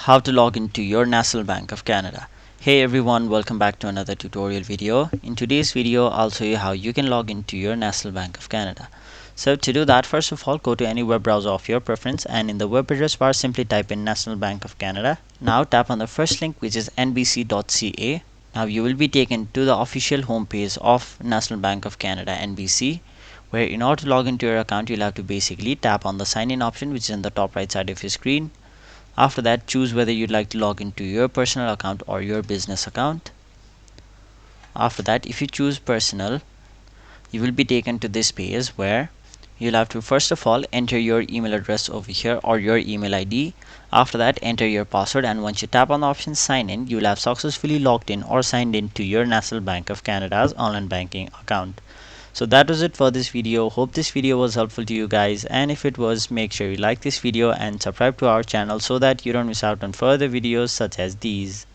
How to log into your National Bank of Canada. Hey everyone, welcome back to another tutorial video. In today's video I'll show you how you can log into your National Bank of Canada. So to do that, first of all, go to any web browser of your preference, and in the web address bar simply type in National Bank of Canada. Now tap on the first link, which is nbc.ca. Now you will be taken to the official homepage of National Bank of Canada NBC, where in order to log into your account you'll have to basically tap on the sign in option, which is in the top right side of your screen. After that, choose whether you'd like to log into your personal account or your business account. After that, if you choose personal, you will be taken to this page where you'll have to first of all enter your email address over here or your email ID. After that, enter your password, and once you tap on the option sign in, you'll have successfully logged in or signed in to your National Bank of Canada's online banking account. So that was it for this video. Hope this video was helpful to you guys, and if it was, make sure you like this video and subscribe to our channel so that you don't miss out on further videos such as these.